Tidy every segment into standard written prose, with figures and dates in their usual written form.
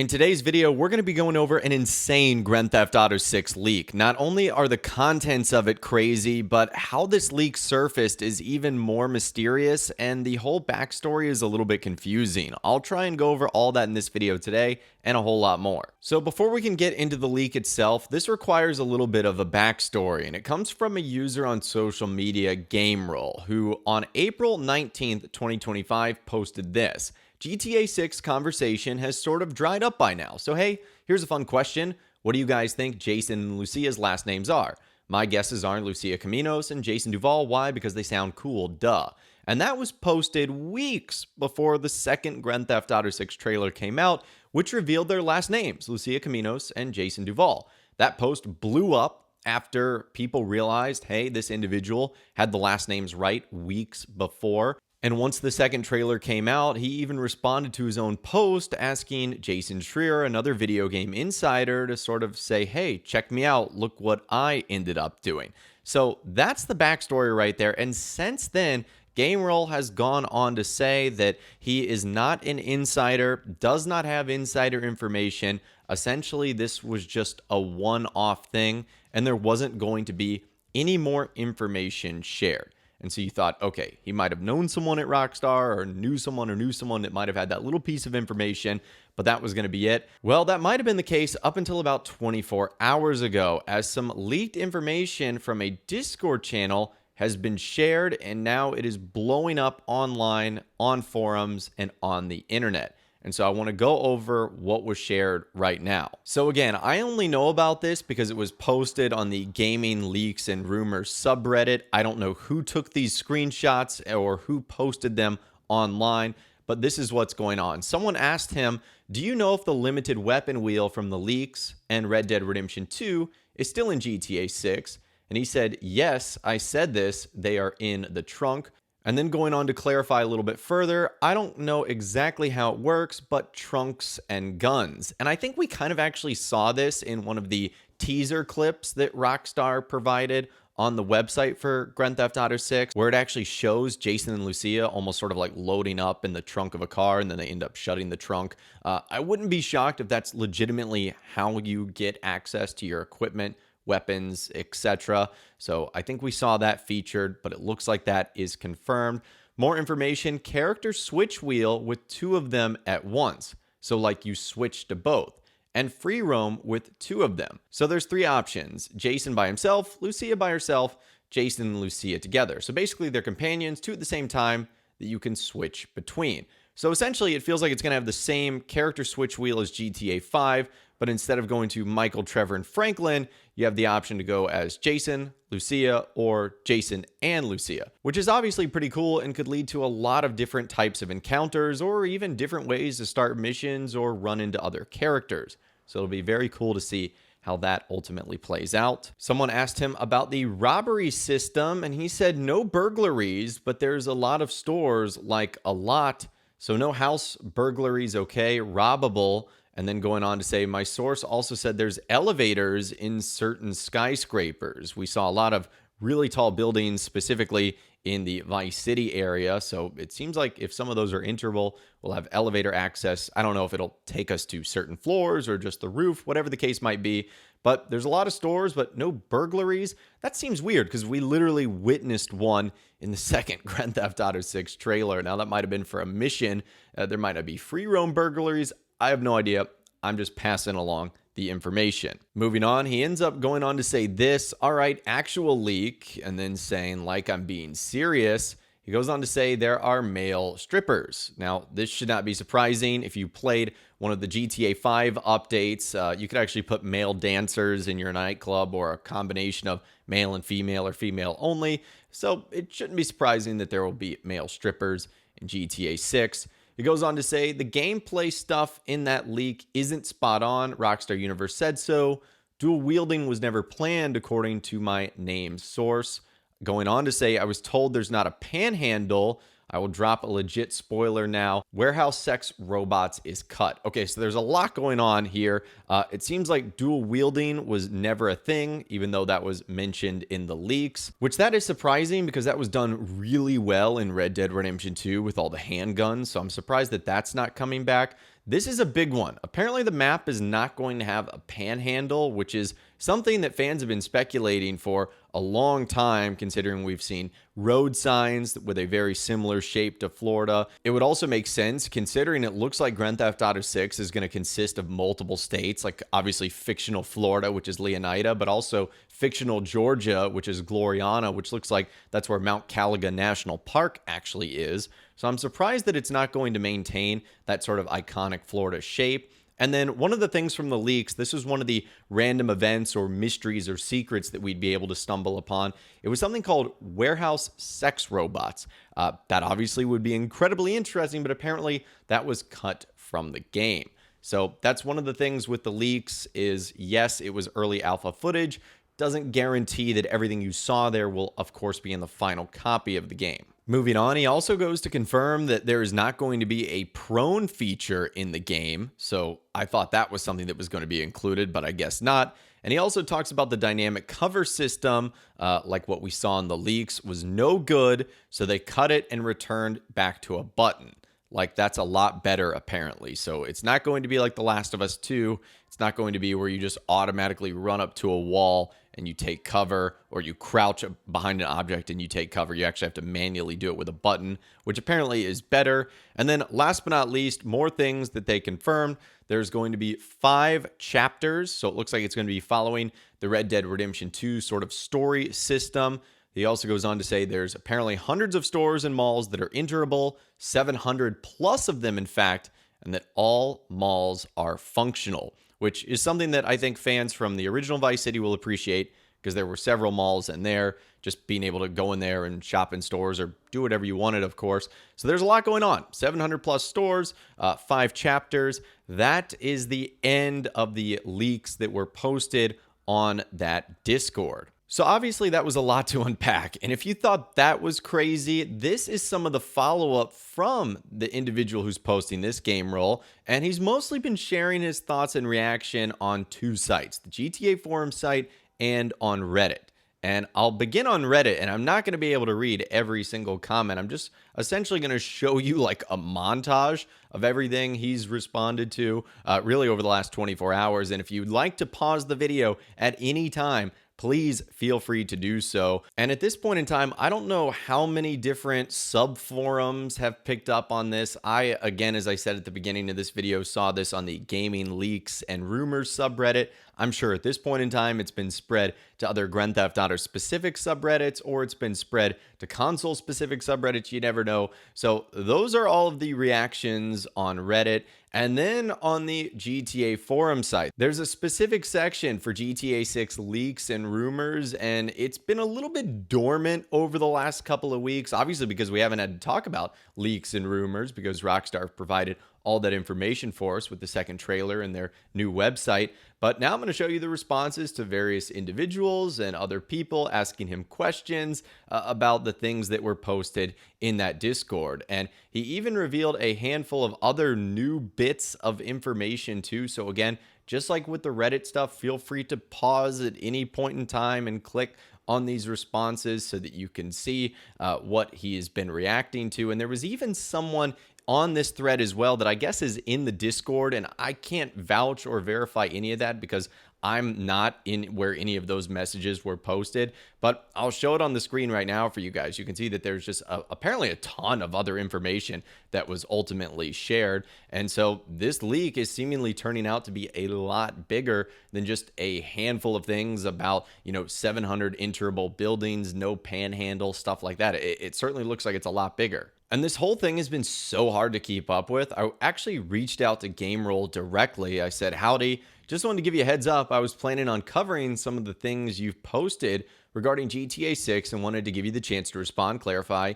In today's video, we're going to be going over an insane Grand Theft Auto 6 leak. Not only are the contents of it crazy, but how this leak surfaced is even more mysterious, and the whole backstory is a little bit confusing. I'll try and go over all that in this video today, and a whole lot more. So before we can get into the leak itself, this requires a little bit of a backstory, and it comes from a user on social media, GameRoll, who on April 19th, 2025 posted this. GTA 6 conversation has sort of dried up by now. So hey, here's a fun question. What do you guys think Jason and Lucia's last names are? My guesses are Lucia Caminos and Jason Duval. Why? Because they sound cool, duh. And that was posted weeks before the second Grand Theft Auto 6 trailer came out, which revealed their last names, Lucia Caminos and Jason Duval. That post blew up after people realized, hey, this individual had the last names right weeks before. And once the second trailer came out, he even responded to his own post asking Jason Schreier, another video game insider, to sort of say, hey, check me out, look what I ended up doing. So that's the backstory right there. And since then, GameRoll has gone on to say that he is not an insider, does not have insider information. Essentially, this was just a one-off thing, and there wasn't going to be any more information shared. And so you thought, okay, he might have known someone at Rockstar or knew someone that might have had that little piece of information, but that was going to be it. Well, that might have been the case up until about 24 hours ago, as some leaked information from a Discord channel has been shared, and now it is blowing up online, on forums, and on the internet. And so I want to go over what was shared right now. So again, I only know about this because it was posted on the Gaming Leaks and Rumors subreddit. I don't know who took these screenshots or who posted them online, but this is what's going on. Someone asked him, do you know if the limited weapon wheel from the leaks and Red Dead Redemption 2 is still in GTA 6? And he said, yes, I said this. They are in the trunk. And then going on to clarify a little bit further, I don't know exactly how it works, but trunks and guns. And I think we kind of actually saw this in one of the teaser clips that Rockstar provided on the website for Grand Theft Auto 6, where it actually shows Jason and Lucia almost sort of like loading up in the trunk of a car, and then they end up shutting the trunk. I wouldn't be shocked if that's legitimately how you get access to your equipment, weapons, etc. So I think we saw that featured, but it looks like that is confirmed. More information, character switch wheel with two of them at once. So like you switch to both. And free roam with two of them. So there's three options. Jason by himself, Lucia by herself, Jason and Lucia together. So basically they're companions, two at the same time that you can switch between. So essentially it feels like it's going to have the same character switch wheel as GTA 5, but instead of going to Michael, Trevor, and Franklin, you have the option to go as Jason, Lucia, or Jason and Lucia, which is obviously pretty cool and could lead to a lot of different types of encounters or even different ways to start missions or run into other characters. So it'll be very cool to see how that ultimately plays out. Someone asked him about the robbery system, and he said no burglaries, but there's a lot of stores, like a lot. So no house burglaries, okay, robbable. And then going on to say, my source also said there's elevators in certain skyscrapers. We saw a lot of really tall buildings, specifically in the Vice City area. So it seems like if some of those are enterable, we'll have elevator access. I don't know if it'll take us to certain floors or just the roof, whatever the case might be. But there's a lot of stores, but no burglaries. That seems weird because we literally witnessed one in the second Grand Theft Auto 6 trailer. Now that might have been for a mission. There might not be free roam burglaries. I have no idea. I'm just passing along the information. Moving on, he ends up going on to say this, all right, actual leak, and then saying, like I'm being serious. He goes on to say there are male strippers. Now, this should not be surprising. If you played one of the GTA 5 updates, you could actually put male dancers in your nightclub or a combination of male and female or female only. So it shouldn't be surprising that there will be male strippers in GTA 6. He goes on to say the gameplay stuff in that leak isn't spot on. Rockstar Universe said so. Dual wielding was never planned according to my named source. Going on to say I was told there's not a panhandle. I will drop a legit spoiler now. Warehouse sex robots is cut. Okay, so there's a lot going on here. It seems like dual wielding was never a thing, even though that was mentioned in the leaks, which that is surprising because that was done really well in Red Dead Redemption 2 with all the handguns. So I'm surprised that that's not coming back. This is a big one. Apparently, the map is not going to have a panhandle, which is something that fans have been speculating for a long time, considering we've seen road signs with a very similar shape to Florida. It would also make sense, considering it looks like Grand Theft Auto 6 is going to consist of multiple states, like obviously fictional Florida, which is Leonida, but also fictional Georgia, which is Gloriana, which looks like that's where Mount Caliga National Park actually is. So I'm surprised that it's not going to maintain that sort of iconic Florida shape. And then one of the things from the leaks, this was one of the random events or mysteries or secrets that we'd be able to stumble upon. It was something called warehouse sex robots. That obviously would be incredibly interesting, but apparently that was cut from the game. So that's one of the things with the leaks is, yes, it was early alpha footage. Doesn't guarantee that everything you saw there will, of course, be in the final copy of the game. Moving on, he also goes to confirm that there is not going to be a prone feature in the game. So I thought that was something that was going to be included, but I guess not. And he also talks about the dynamic cover system, like what we saw in the leaks, was no good. So they cut it and returned back to a button. Like, that's a lot better, apparently. So it's not going to be like The Last of Us 2. It's not going to be where you just automatically run up to a wall and you take cover, or you crouch behind an object and you take cover. You actually have to manually do it with a button, which apparently is better. And then last but not least, more things that they confirmed. There's going to be 5 chapters. So it looks like it's going to be following the Red Dead Redemption 2 sort of story system. He also goes on to say there's apparently hundreds of stores and malls that are enterable, 700 plus of them, in fact, and that all malls are functional, which is something that I think fans from the original Vice City will appreciate, because there were several malls in there, just being able to go in there and shop in stores or do whatever you wanted, of course. So there's a lot going on. 700 plus stores, 5 chapters. That is the end of the leaks that were posted on that Discord. So obviously that was a lot to unpack. And if you thought that was crazy, this is some of the follow-up from the individual who's posting this game roll. And he's mostly been sharing his thoughts and reaction on 2 sites, the GTA forum site and on Reddit. And I'll begin on Reddit, and I'm not going to be able to read every single comment. I'm just essentially going to show you like a montage of everything he's responded to really over the last 24 hours. And if you'd like to pause the video at any time, please feel free to do so. And at this point in time, I don't know how many different sub-forums have picked up on this. I, again, as I said at the beginning of this video, saw this on the Gaming Leaks and Rumors subreddit. I'm sure at this point in time, it's been spread to other Grand Theft Auto specific subreddits, or it's been spread to console specific subreddits. You never know. So those are all of the reactions on Reddit. And then on the GTA forum site, there's a specific section for GTA 6 leaks and rumors, and it's been a little bit dormant over the last couple of weeks, obviously because we haven't had to talk about leaks and rumors because Rockstar provided all that information for us with the second trailer and their new website. But now I'm going to show you the responses to various individuals and other people asking him questions about the things that were posted in that Discord. And he even revealed a handful of other new bits of information too. So again, just like with the Reddit stuff, feel free to pause at any point in time and click on these responses so that you can see what he has been reacting to. And there was even someone on this thread as well that I guess is in the Discord, and I can't vouch or verify any of that because I'm not in where any of those messages were posted, but I'll show it on the screen right now for you guys. You can see that there's just apparently a ton of other information that was ultimately shared. And so this leak is seemingly turning out to be a lot bigger than just a handful of things about, 700 enterable buildings, no panhandle, stuff like that. It certainly looks like it's a lot bigger. And this whole thing has been so hard to keep up with. I actually reached out to GameRoll directly. I said, howdy, just wanted to give you a heads up. I was planning on covering some of the things you've posted regarding GTA 6 and wanted to give you the chance to respond, clarify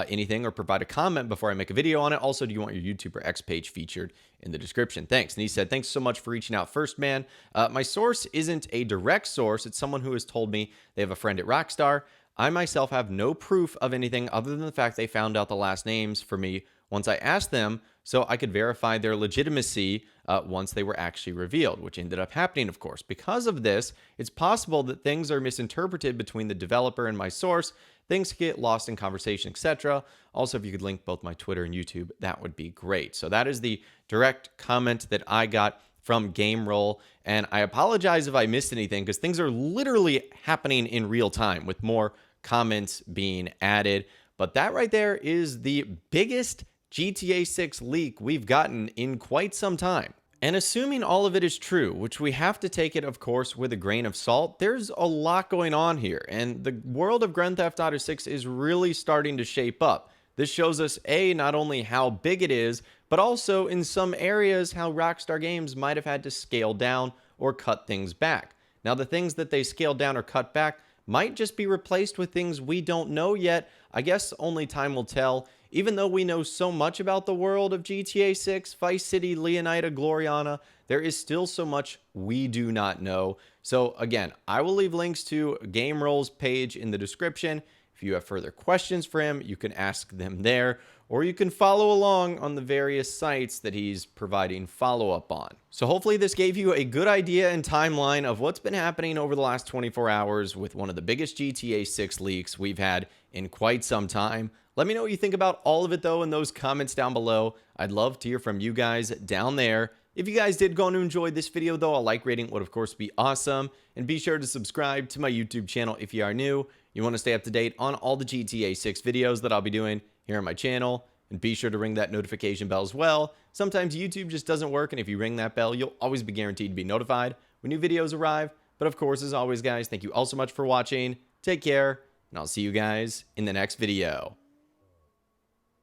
anything, or provide a comment before I make a video on it. Also, do you want your YouTube or X page featured in the description? Thanks. And he said, thanks so much for reaching out first, man. My source isn't a direct source. It's someone who has told me they have a friend at Rockstar. I myself have no proof of anything other than the fact they found out the last names for me once I asked them so I could verify their legitimacy once they were actually revealed, which ended up happening, of course. Because of this, it's possible that things are misinterpreted between the developer and my source. Things get lost in conversation, etc. Also, if you could link both my Twitter and YouTube, that would be great. So that is the direct comment that I got from Game Roll. And I apologize if I missed anything because things are literally happening in real time with more comments being added. But that right there is the biggest GTA 6 leak we've gotten in quite some time. And assuming all of it is true, which we have to take it, of course, with a grain of salt, there's a lot going on here. And the world of Grand Theft Auto 6 is really starting to shape up. This shows us, not only how big it is, but also in some areas how Rockstar Games might have had to scale down or cut things back. Now, the things that they scaled down or cut back might just be replaced with things we don't know yet. I guess only time will tell. Even though we know so much about the world of GTA 6, Vice City, Leonida, Gloriana, there is still so much we do not know. So again, I will leave links to Game Roll's page in the description. If you have further questions for him, you can ask them there, or you can follow along on the various sites that he's providing follow-up on. So hopefully this gave you a good idea and timeline of what's been happening over the last 24 hours with one of the biggest GTA 6 leaks we've had in quite some time. Let me know what you think about all of it, though, in those comments down below. I'd love to hear from you guys down there. If you guys did go on to enjoy this video, though, a like rating would, of course, be awesome. And be sure to subscribe to my YouTube channel if you are new. You want to stay up to date on all the GTA 6 videos that I'll be doing here on my channel. And be sure to ring that notification bell as well. Sometimes YouTube just doesn't work, and if you ring that bell, you'll always be guaranteed to be notified when new videos arrive. But of course, as always, guys, thank you all so much for watching. Take care, and I'll see you guys in the next video.